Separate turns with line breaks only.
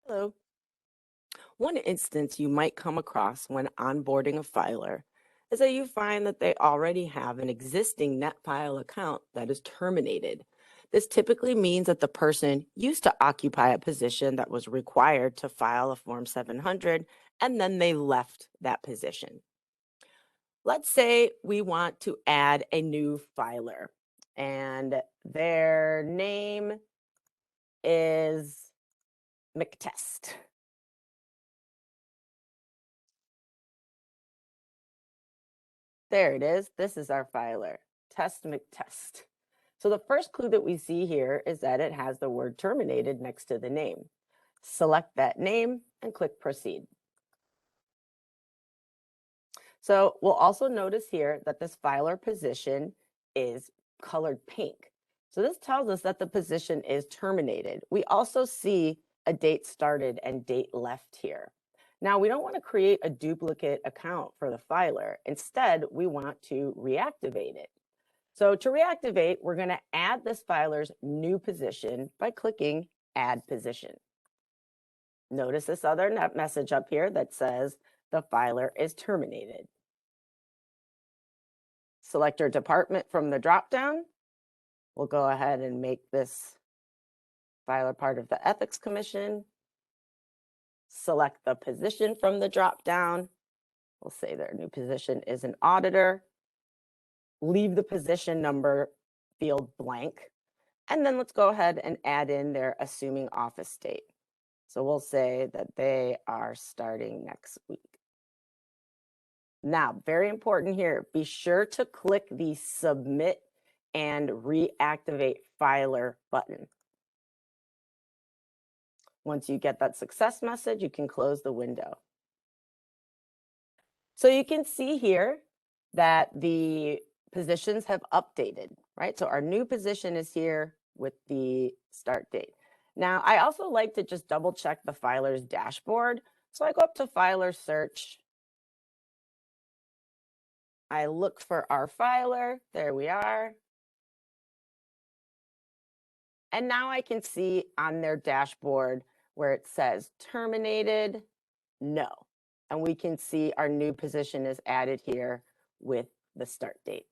Hello. One instance you might come across when onboarding a filer is that you find that they already have an existing NetFile account that is terminated. This typically means that the person used to occupy a position that was required to file a Form 700, and then they left that position. Let's say we want to add a new filer, and their name is McTest. There it is. This is our filer, test McTest. So the first clue that we see here is that it has the word terminated next to the name. Select that name and click proceed. So we'll also notice here that this filer position is colored pink. So this tells us that the position is terminated. We also see a date started and date left here. Now, we don't want to create a duplicate account for the filer. Instead, we want to reactivate it. So to reactivate, we're going to add this filer's new position by clicking Add Position. Notice this other message up here that says the filer is terminated. Select your department from the dropdown. We'll go ahead and make this filer part of the Ethics Commission. Select the position from the dropdown. We'll say their new position is an auditor. Leave the position number field blank. And then let's go ahead and add in their assuming office date. So we'll say that they are starting next week. Now, very important here, be sure to click the Submit and Reactivate Filer button. Once you get that success message, you can close the window. So you can see here that the positions have updated, right? So our new position is here with the start date. Now, I also like to just double check the filer's dashboard. So I go up to Filer Search. I look for our filer. There we are. And now I can see on their dashboard where it says terminated, no. And we can see our new position is added here with the start date.